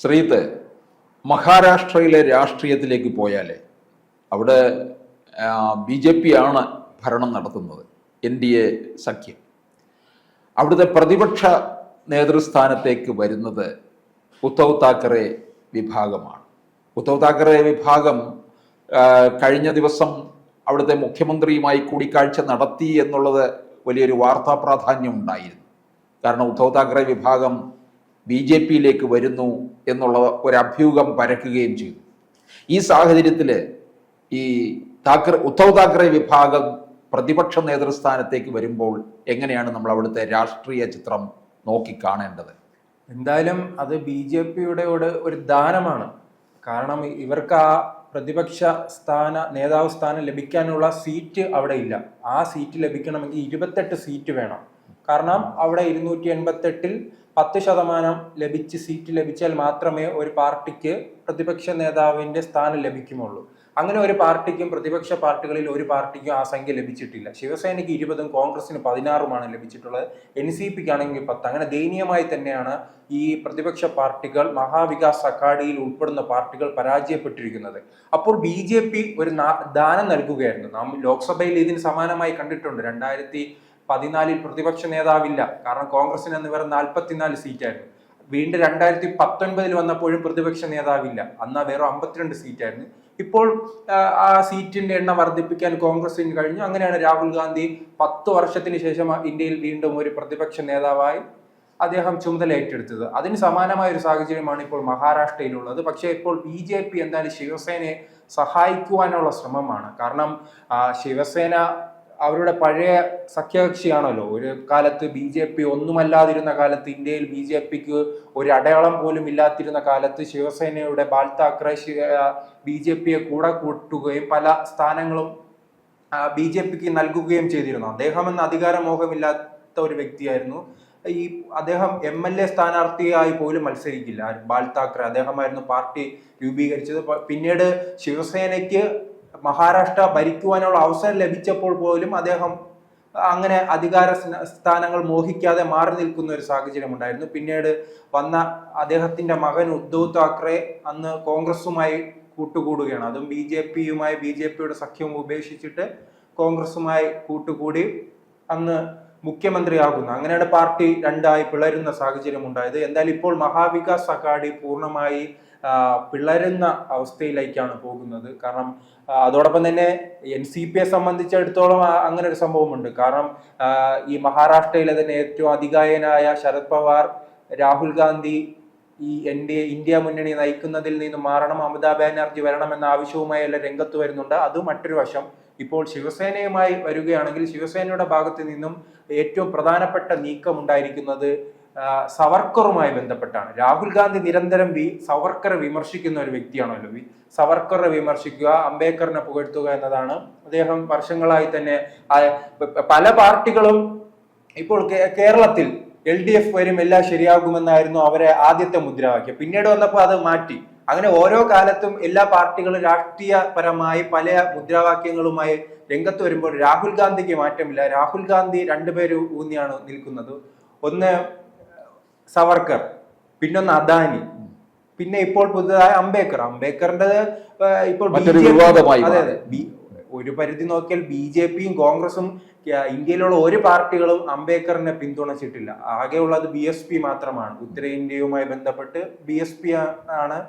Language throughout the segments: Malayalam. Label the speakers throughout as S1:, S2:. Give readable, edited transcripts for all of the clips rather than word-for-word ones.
S1: ശ്രീത്ത്, മഹാരാഷ്ട്രയിലെ രാഷ്ട്രീയത്തിലേക്ക് പോയാൽ അവിടെ BJP ആണ് ഭരണം നടത്തുന്നത്, NDA സഖ്യം. അവിടുത്തെ പ്രതിപക്ഷ നേതൃസ്ഥാനത്തേക്ക് വരുന്നത് ഉദ്ധവ് താക്കറെ വിഭാഗമാണ്. ഉദ്ധവ് താക്കറെ വിഭാഗം കഴിഞ്ഞ ദിവസം അവിടുത്തെ മുഖ്യമന്ത്രിയുമായി കൂടിക്കാഴ്ച നടത്തി എന്നുള്ളത് വലിയൊരു വാർത്താ പ്രാധാന്യം ഉണ്ടായിരുന്നു. കാരണം ഉദ്ധവ് താക്കറെ വിഭാഗം BJP-യിലേക്ക് വരുന്നു എന്നുള്ള ഒരു അഭ്യൂഹം പരക്കുകയും ചെയ്തു. ഈ സാഹചര്യത്തിൽ ഈ ഉദ്ധവ് താക്കറെ വിഭാഗം പ്രതിപക്ഷ നേതൃസ്ഥാനത്തേക്ക് വരുമ്പോൾ എങ്ങനെയാണ് നമ്മൾ അവിടുത്തെ രാഷ്ട്രീയ ചിത്രം നോക്കിക്കാണേണ്ടത്?
S2: എന്തായാലും അത് BJP-യുടെ ഒരു ദാനമാണ്. കാരണം ഇവർക്ക് ആ പ്രതിപക്ഷ നേതാവ് സ്ഥാനം ലഭിക്കാനുള്ള സീറ്റ് അവിടെ ഇല്ല. ആ സീറ്റ് ലഭിക്കണമെങ്കിൽ 28 സീറ്റ് വേണം. കാരണം അവിടെ 288-ൽ 10% സീറ്റ് ലഭിച്ചാൽ മാത്രമേ ഒരു പാർട്ടിക്ക് പ്രതിപക്ഷ നേതാവിന്റെ സ്ഥാനം ലഭിക്കുമുള്ളൂ. അങ്ങനെ ഒരു പാർട്ടിക്കും, പ്രതിപക്ഷ പാർട്ടികളിൽ ഒരു പാർട്ടിക്കും ആ സംഖ്യ ലഭിച്ചിട്ടില്ല. ശിവസേനയ്ക്ക് 20-ഉം കോൺഗ്രസിന് 16-ഉമാണ് ലഭിച്ചിട്ടുള്ളത്. NCP-ക്കാണെങ്കിൽ 10. അങ്ങനെ ദയനീയമായി തന്നെയാണ് ഈ പ്രതിപക്ഷ പാർട്ടികൾ, മഹാവികാസ് അഘാഡിയിൽ ഉൾപ്പെടുന്ന പാർട്ടികൾ പരാജയപ്പെട്ടിരിക്കുന്നത്. അപ്പോൾ BJP ഒരു ദാനം നൽകുകയായിരുന്നു. നാം ലോക്സഭയിൽ ഇതിന് സമാനമായി കണ്ടിട്ടുണ്ട്. 2014-ൽ പ്രതിപക്ഷ നേതാവില്ല. കാരണം കോൺഗ്രസിന് അന്ന് വെറും 44 സീറ്റായിരുന്നു. വീണ്ടും 2019-ൽ വന്നപ്പോഴും പ്രതിപക്ഷ നേതാവില്ല. അന്ന് വെറും 52 സീറ്റായിരുന്നു. ഇപ്പോൾ ആ സീറ്റിന്റെ എണ്ണം വർദ്ധിപ്പിക്കാൻ കോൺഗ്രസിന് കഴിഞ്ഞു. അങ്ങനെയാണ് രാഹുൽ ഗാന്ധി 10 വർഷത്തിന് ശേഷം ഇന്ത്യയിൽ വീണ്ടും ഒരു പ്രതിപക്ഷ നേതാവായി അദ്ദേഹം ചുമതല ഏറ്റെടുത്തത്. അതിന് സമാനമായ ഒരു സാഹചര്യമാണ് ഇപ്പോൾ മഹാരാഷ്ട്രയിലുള്ളത്. പക്ഷേ ഇപ്പോൾ BJP എന്തായാലും ശിവസേനയെ സഹായിക്കുവാനുള്ള ശ്രമമാണ്. കാരണം ശിവസേന അവരുടെ പഴയ സഖ്യകക്ഷിയാണല്ലോ. ഒരു കാലത്ത് BJP ഒന്നുമല്ലാതിരുന്ന കാലത്ത്, ഇന്ത്യയിൽ BJP-ക്ക് ഒരു അടയാളം പോലും ഇല്ലാതിരുന്ന കാലത്ത് ശിവസേനയുടെ ബാൽ താക്കറെ BJP-യെ കൂടെ കൂട്ടുകയും പല സ്ഥാനങ്ങളും BJP-ക്ക് നൽകുകയും ചെയ്തിരുന്നു. അദ്ദേഹം എന്ന അധികാരമോഹമില്ലാത്ത ഒരു വ്യക്തിയായിരുന്നു. അദ്ദേഹം MLA സ്ഥാനാർത്ഥിയായി പോലും മത്സരിക്കില്ല. ബാൽ താക്കറെ അദ്ദേഹമായിരുന്നു പാർട്ടി രൂപീകരിച്ചത്. പിന്നീട് ശിവസേനയ്ക്ക് മഹാരാഷ്ട്ര ഭരിക്കുവാനുള്ള അവസരം ലഭിച്ചപ്പോൾ പോലും അദ്ദേഹം അങ്ങനെ അധികാര സ്ഥാനങ്ങൾ മോഹിക്കാതെ മാറി നിൽക്കുന്ന ഒരു സാഹചര്യം ഉണ്ടായിരുന്നു. പിന്നീട് വന്ന അദ്ദേഹത്തിന്റെ മകൻ ഉദ്ധവ് താക്കറെ അന്ന് കോൺഗ്രസുമായി കൂട്ടുകൂടുകയാണ്. അതും BJP-യുടെ സഖ്യവും ഉപേക്ഷിച്ചിട്ട് കോൺഗ്രസുമായി കൂട്ടുകൂടി അന്ന് മുഖ്യമന്ത്രിയാകുന്നു. അങ്ങനെയാണ് പാർട്ടി രണ്ടായി പിളരുന്ന സാഹചര്യം ഉണ്ടായത്. എന്തായാലും ഇപ്പോൾ മഹാവികാസ് അഘാഡി പൂർണ്ണമായി പിളരുന്ന അവസ്ഥയിലേക്കാണ് പോകുന്നത്. കാരണം അതോടൊപ്പം തന്നെ NCP-യെ സംബന്ധിച്ചിടത്തോളം അങ്ങനെ ഒരു സംഭവമുണ്ട്. കാരണം ഈ മഹാരാഷ്ട്രയിലെ തന്നെ ഏറ്റവും അധികായനായ ശരത് പവാർ, രാഹുൽ ഗാന്ധി ഈ ഇന്ത്യ മുന്നണി നയിക്കുന്നതിൽ നിന്ന് മാറണം, മമതാ ബാനർജി വരണമെന്ന ആവശ്യവുമായി എല്ലാം രംഗത്ത് വരുന്നുണ്ട്. അത് മറ്റൊരു വശം. ഇപ്പോൾ ശിവസേനയുമായി വരികയാണെങ്കിൽ ശിവസേനയുടെ ഭാഗത്ത് നിന്നും ഏറ്റവും പ്രധാനപ്പെട്ട നീക്കം ഉണ്ടായിരിക്കുന്നത് സവർക്കറുമായി ബന്ധപ്പെട്ടാണ്. രാഹുൽ ഗാന്ധി നിരന്തരം സവർക്കറെ വിമർശിക്കുന്ന ഒരു വ്യക്തിയാണല്ലോ. സവർക്കറെ വിമർശിക്കുക, അംബേദ്കറിനെ പുകഴ്ത്തുക എന്നതാണ് അദ്ദേഹം വർഷങ്ങളായി തന്നെ. പല പാർട്ടികളും ഇപ്പോൾ കേരളത്തിൽ LDF വരും, എല്ലാം ശരിയാകുമെന്നായിരുന്നു അവരെ ആദ്യത്തെ മുദ്രാവാക്യം. പിന്നീട് വന്നപ്പോൾ അത് മാറ്റി. അങ്ങനെ ഓരോ കാലത്തും എല്ലാ പാർട്ടികളും രാഷ്ട്രീയപരമായി പല മുദ്രാവാക്യങ്ങളുമായി രംഗത്ത് വരുമ്പോൾ രാഹുൽ ഗാന്ധിക്ക് മാറ്റമില്ല. രാഹുൽ ഗാന്ധി രണ്ടുപേരും ഊന്നിയാണ് നിൽക്കുന്നത്. ഒന്ന് സവർക്കർ, പിന്നൊന്ന് അദാനി, പിന്നെ ഇപ്പോൾ പുതുതായ അംബേദ്കറിന്റെ ഇപ്പോൾ ഒരു പരിധി നോക്കിയാൽ BJP-യും കോൺഗ്രസും ഇന്ത്യയിലുള്ള ഒരു പാർട്ടികളും അംബേദ്കറിനെ പിന്തുണച്ചിട്ടില്ല. ആകെയുള്ളത് BSP മാത്രമാണ്. ഉത്തരേന്ത്യയുമായി ബന്ധപ്പെട്ട് BSP ആണ്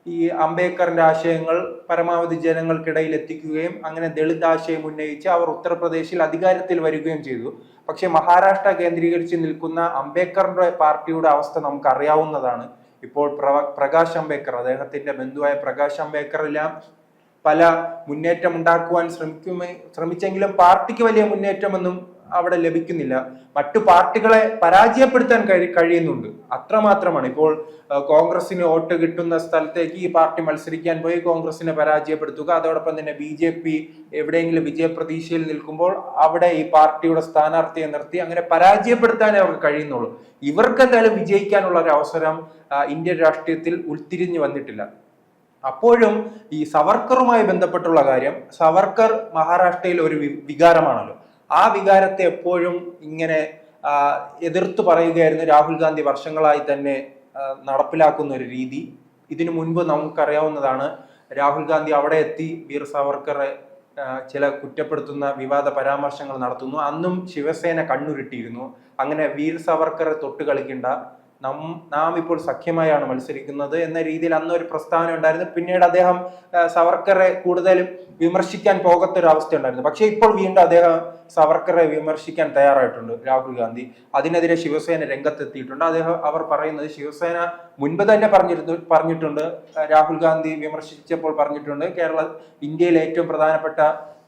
S2: ഈ അംബേദ്കറിന്റെ ആശയങ്ങൾ പരമാവധി ജനങ്ങൾക്കിടയിൽ എത്തിക്കുകയും അങ്ങനെ ദളിത് ആശയം ഉന്നയിച്ച് അവർ ഉത്തർപ്രദേശിൽ അധികാരത്തിൽ വരികയും ചെയ്തു. പക്ഷെ മഹാരാഷ്ട്ര കേന്ദ്രീകരിച്ച് നിൽക്കുന്ന അംബേദ്കറിന്റെ പാർട്ടിയുടെ അവസ്ഥ നമുക്ക് അറിയാവുന്നതാണ്. ഇപ്പോൾ പ്രകാശ് അംബേദ്കർ, അദ്ദേഹത്തിന്റെ ബന്ധുവായ പ്രകാശ് അംബേദ്കർ എല്ലാം പല മുന്നേറ്റം ഉണ്ടാക്കുവാൻ ശ്രമിച്ചെങ്കിലും പാർട്ടിക്ക് വലിയ മുന്നേറ്റമൊന്നും അവിടെ ലഭിക്കുന്നില്ല. മറ്റു പാർട്ടികളെ പരാജയപ്പെടുത്താൻ കഴിയുന്നുണ്ട്, അത്രമാത്രമാണ്. ഇപ്പോൾ കോൺഗ്രസിന് വോട്ട് കിട്ടുന്ന സ്ഥലത്തേക്ക് ഈ പാർട്ടി മത്സരിക്കാൻ പോയി കോൺഗ്രസിനെ പരാജയപ്പെടുത്തുക. അതോടൊപ്പം തന്നെ BJP എവിടെയെങ്കിലും വിജയപ്രതീക്ഷയിൽ നിൽക്കുമ്പോൾ അവിടെ ഈ പാർട്ടിയുടെ സ്ഥാനാർത്ഥിയെ നിർത്തി അങ്ങനെ പരാജയപ്പെടുത്താനേ അവർക്ക് കഴിയുന്നുള്ളൂ. ഇവർക്ക് എന്തായാലും വിജയിക്കാനുള്ള ഒരു അവസരം ഇന്ത്യൻ രാഷ്ട്രീയത്തിൽ ഉൾത്തിരിഞ്ഞു വന്നിട്ടില്ല. അപ്പോഴും ഈ സവർക്കറുമായി ബന്ധപ്പെട്ടുള്ള കാര്യം, സവർക്കർ മഹാരാഷ്ട്രയിൽ ഒരു വികാരമാണല്ലോ. ആ വികാരത്തെ എപ്പോഴും ഇങ്ങനെ എതിർത്ത് പറയുകയായിരുന്നു രാഹുൽ ഗാന്ധി വർഷങ്ങളായി തന്നെ നടപ്പിലാക്കുന്ന ഒരു രീതി. ഇതിനു മുൻപ് നമുക്കറിയാവുന്നതാണ്, രാഹുൽ ഗാന്ധി അവിടെ എത്തി വീർ സാവർക്കറെ ചില കുറ്റപ്പെടുത്തുന്ന വിവാദ പരാമർശങ്ങൾ നടത്തുന്നു. അന്നും ശിവസേന കണ്ണുരുട്ടിയിരുന്നു. അങ്ങനെ വീർ സാവർക്കറെ തൊട്ട് കളിക്കണ്ട, നാം ഇപ്പോൾ സഖ്യമായാണ് മത്സരിക്കുന്നത് എന്ന രീതിയിൽ അന്നൊരു പ്രസ്താവന ഉണ്ടായിരുന്നു. പിന്നീട് അദ്ദേഹം സവർക്കറെ കൂടുതലും വിമർശിക്കാൻ പോകാത്തൊരു അവസ്ഥ ഉണ്ടായിരുന്നു. പക്ഷേ ഇപ്പോൾ വീണ്ടും അദ്ദേഹം സവർക്കറെ വിമർശിക്കാൻ തയ്യാറായിട്ടുണ്ട് രാഹുൽ ഗാന്ധി. അതിനെതിരെ ശിവസേന രംഗത്തെത്തിയിട്ടുണ്ട്. അവർ പറയുന്നത്, ശിവസേന മുൻപ് തന്നെ പറഞ്ഞിട്ടുണ്ട്, രാഹുൽ ഗാന്ധി വിമർശിച്ചപ്പോൾ പറഞ്ഞിട്ടുണ്ട്, ഇന്ത്യയിലെ ഏറ്റവും പ്രധാനപ്പെട്ട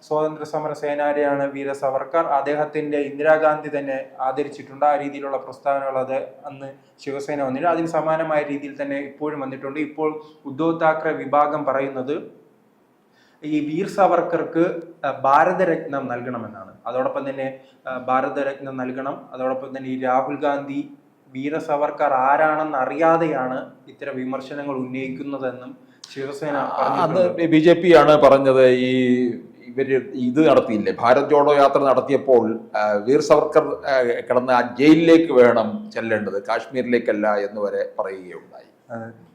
S2: സ്വാതന്ത്ര്യ സമര സേനാനിയാണ് വീര സവർക്കർ. അദ്ദേഹത്തിന്റെ ഇന്ദിരാഗാന്ധി തന്നെ ആദരിച്ചിട്ടുണ്ട്. ആ രീതിയിലുള്ള പ്രസ്താവനകൾ അത് അന്ന് ശിവസേന വന്നിട്ടുണ്ട്. അതിന് സമാനമായ രീതിയിൽ തന്നെ ഇപ്പോഴും വന്നിട്ടുണ്ട്. ഇപ്പോൾ ഉദ്ധവ് താക്കറെ വിഭാഗം പറയുന്നത് ഈ വീർ സവർക്കർക്ക് ഭാരതരത്നം നൽകണമെന്നാണ്. അതോടൊപ്പം തന്നെ ഭാരതരത്നം നൽകണം. അതോടൊപ്പം തന്നെ ഈ രാഹുൽ ഗാന്ധി വീര സവർക്കർ ആരാണെന്ന് അറിയാതെയാണ് ഇത്തരം വിമർശനങ്ങൾ ഉന്നയിക്കുന്നതെന്നും ശിവസേന
S1: അത് BJP ആണ് പറഞ്ഞത്. ഇവര് ഇത് നടത്തിയില്ലേ, ഭാരത് ജോഡോ യാത്ര നടത്തിയപ്പോൾ വീർ സവർക്കർ കിടന്ന് ആ ജയിലിലേക്ക് വേണം ചെല്ലേണ്ടത്, കാശ്മീരിലേക്കല്ല എന്ന് വരെ പറയുകയുണ്ടായി.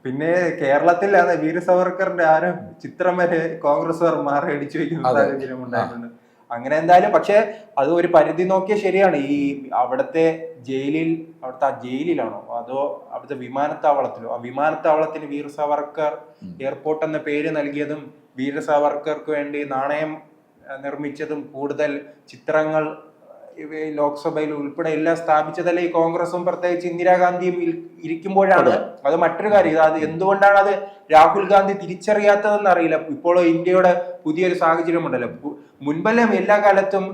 S2: പിന്നെ കേരളത്തിലാണ് വീർ സവർക്കറിന്റെ ആരും ചിത്രം വരെ കോൺഗ്രസ്സുകാർ അടിച്ചു വയ്ക്കുന്ന സാഹചര്യം ഉണ്ടായിട്ടുണ്ട്. അങ്ങനെ എന്തായാലും, പക്ഷെ അത് ഒരു പരിധി നോക്കിയാൽ ശരിയാണ്. ഈ അവിടുത്തെ അവിടുത്തെ ആ ജയിലിലാണോ അതോ അവിടുത്തെ വിമാനത്താവളത്തിലോ, ആ വിമാനത്താവളത്തിന് വീർ സവർക്കർ എയർപോർട്ട് എന്ന പേര് നൽകിയതും വീർ സവർക്കർക്ക് വേണ്ടി നാണയം നിർമ്മിച്ചതും കൂടുതൽ ചിത്രങ്ങൾ ലോക്സഭയിൽ ഉൾപ്പെടെ എല്ലാം സ്ഥാപിച്ചതല്ലേ ഈ കോൺഗ്രസും പ്രത്യേകിച്ച് ഇന്ദിരാഗാന്ധിയും ഇരിക്കുമ്പോഴാണ്. അത് മറ്റൊരു കാര്യം. അത് എന്തുകൊണ്ടാണ് അത് രാഹുൽ ഗാന്ധി തിരിച്ചറിയാത്തതെന്ന് അറിയില്ല. ഇപ്പോൾ ഇന്ത്യയുടെ പുതിയൊരു സാഹചര്യം ഉണ്ടല്ലോ. മുൻപെല്ലാം എല്ലാ കാലത്തും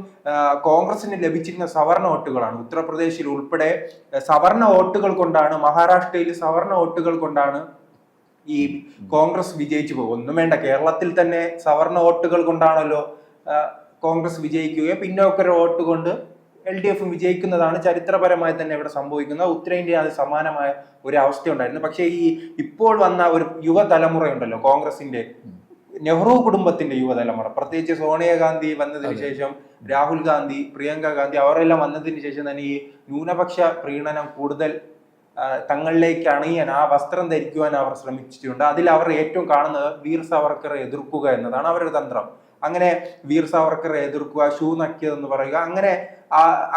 S2: കോൺഗ്രസിന് ലഭിച്ചിരുന്ന സവർണ വോട്ടുകളാണ്. ഉത്തർപ്രദേശിൽ ഉൾപ്പെടെ സവർണ വോട്ടുകൾ കൊണ്ടാണ്, മഹാരാഷ്ട്രയിൽ സവർണ വോട്ടുകൾ കൊണ്ടാണ് ഈ കോൺഗ്രസ് വിജയിച്ചു പോകും. ഒന്നും വേണ്ട, കേരളത്തിൽ തന്നെ സവർണ വോട്ടുകൾ കൊണ്ടാണല്ലോ കോൺഗ്രസ് വിജയിക്കുകയും പിന്നോക്കര വോട്ട് കൊണ്ട് LDF വിജയിക്കുന്നതാണ് ചരിത്രപരമായി തന്നെ ഇവിടെ സംഭവിക്കുന്നത്. ഉത്തരേന്ത്യ അത് സമാനമായ ഒരു അവസ്ഥ ഉണ്ടായിരുന്നു. പക്ഷേ ഇപ്പോൾ വന്ന ഒരു യുവതലമുറയുണ്ടല്ലോ കോൺഗ്രസിന്റെ, നെഹ്റു കുടുംബത്തിന്റെ യുവതലമുറ, പ്രത്യേകിച്ച് സോണിയാഗാന്ധി വന്നതിന് ശേഷം, രാഹുൽ ഗാന്ധി, പ്രിയങ്ക ഗാന്ധി അവരെല്ലാം വന്നതിന് ശേഷം തന്നെ ഈ ന്യൂനപക്ഷ പ്രീണനം കൂടുതൽ തങ്ങളിലേക്ക് അണിയാൻ, ആ വസ്ത്രം ധരിക്കുവാൻ അവർ ശ്രമിച്ചിട്ടുണ്ട്. അതിൽ അവർ ഏറ്റവും കാണുന്നത് വീർ സവർക്കറെ എതിർക്കുക എന്നതാണ് അവരുടെ തന്ത്രം. അങ്ങനെ വീർ സവർക്കറെ എതിർക്കുക, ഷൂ നക്കിയതെന്ന് പറയുക,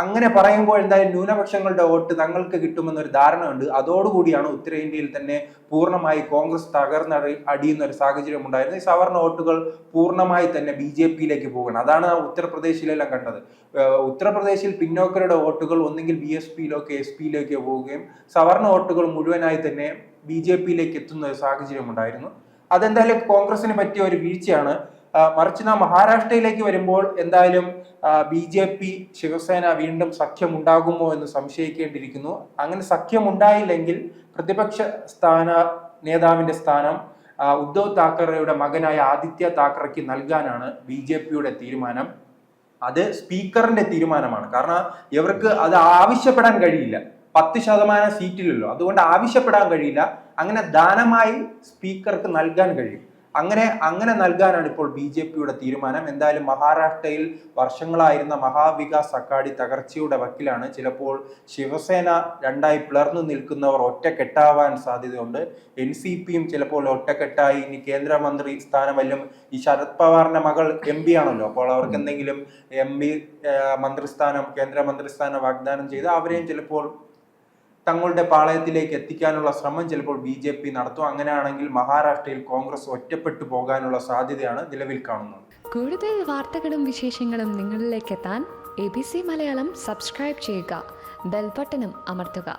S2: അങ്ങനെ പറയുമ്പോൾ എന്തായാലും ന്യൂനപക്ഷങ്ങളുടെ വോട്ട് തങ്ങൾക്ക് കിട്ടുമെന്നൊരു ധാരണയുണ്ട്. അതോടുകൂടിയാണ് ഉത്തരേന്ത്യയിൽ തന്നെ പൂർണ്ണമായി കോൺഗ്രസ് അടിയുന്ന ഒരു സാഹചര്യം ഉണ്ടായിരുന്നത്. ഈ സവർണ വോട്ടുകൾ പൂർണ്ണമായി തന്നെ BJPയിലേക്ക് പോകണം. അതാണ് ഉത്തർപ്രദേശിലെല്ലാം കണ്ടത്. ഉത്തർപ്രദേശിൽ പിന്നോക്കരുടെ വോട്ടുകൾ ഒന്നെങ്കിൽ BSPയിലേക്കോ SP പോവുകയും സവർണ വോട്ടുകൾ മുഴുവനായി തന്നെ BJPയിലേക്ക് എത്തുന്ന ഒരു സാഹചര്യം ഉണ്ടായിരുന്നു. അതെന്തായാലും കോൺഗ്രസിന് പറ്റിയ ഒരു വീഴ്ചയാണ്. മറിച്ച് നാം മഹാരാഷ്ട്രയിലേക്ക് വരുമ്പോൾ എന്തായാലും BJP ശിവസേന വീണ്ടും സഖ്യം ഉണ്ടാകുമോ എന്ന് സംശയിക്കേണ്ടിയിരിക്കുന്നു. അങ്ങനെ സഖ്യം ഉണ്ടായില്ലെങ്കിൽ പ്രതിപക്ഷ നേതാവിന്റെ സ്ഥാനം ഉദ്ധവ് താക്കറെയുടെ മകനായ ആദിത്യ താക്കറയ്ക്ക് നൽകാനാണ് BJPയുടെ തീരുമാനം. അത് സ്പീക്കറിന്റെ തീരുമാനമാണ്. കാരണം ഇവർക്ക് അത് ആവശ്യപ്പെടാൻ കഴിയില്ല. 10% സീറ്റിലല്ലോ, അതുകൊണ്ട് ആവശ്യപ്പെടാൻ കഴിയില്ല. അങ്ങനെ ദാനമായി സ്പീക്കർക്ക് നൽകാൻ കഴിയും. അങ്ങനെ നൽകാനാണ് ഇപ്പോൾ BJPയുടെ തീരുമാനം. എന്തായാലും മഹാരാഷ്ട്രയിൽ വർഷങ്ങളായിരുന്ന മഹാവികാസ് അഘാടി തകർച്ചയുടെ വക്കിലാണ്. ചിലപ്പോൾ ശിവസേന രണ്ടായി പിളർന്നു നിൽക്കുന്നവർ ഒറ്റക്കെട്ടാവാൻ സാധ്യതയുണ്ട്. NCPയും ചിലപ്പോൾ ഒറ്റക്കെട്ടായി ഇനി കേന്ദ്രമന്ത്രി സ്ഥാനമല്ലും. ഈ ശരത് പവാറിന്റെ മകൾ MP ആണല്ലോ, അപ്പോൾ അവർക്ക് എന്തെങ്കിലും കേന്ദ്രമന്ത്രിസ്ഥാനം വാഗ്ദാനം ചെയ്ത് അവരെയും ചിലപ്പോൾ തങ്ങളുടെ പാളയത്തിലേക്ക് എത്തിക്കാനുള്ള ശ്രമം ചിലപ്പോൾ BJP നടത്തും. അങ്ങനെയാണെങ്കിൽ മഹാരാഷ്ട്രയിൽ കോൺഗ്രസ് ഒറ്റപ്പെട്ടു പോകാനുള്ള സാധ്യതയാണ് നിലവിൽ കാണുന്നത്.
S3: കൂടുതൽ വാർത്തകളും വിശേഷങ്ങളും നിങ്ങളിലേക്ക് എത്താൻ ABC മലയാളം സബ്സ്ക്രൈബ് ചെയ്യുക, ബെൽ ബട്ടണും അമർത്തുക.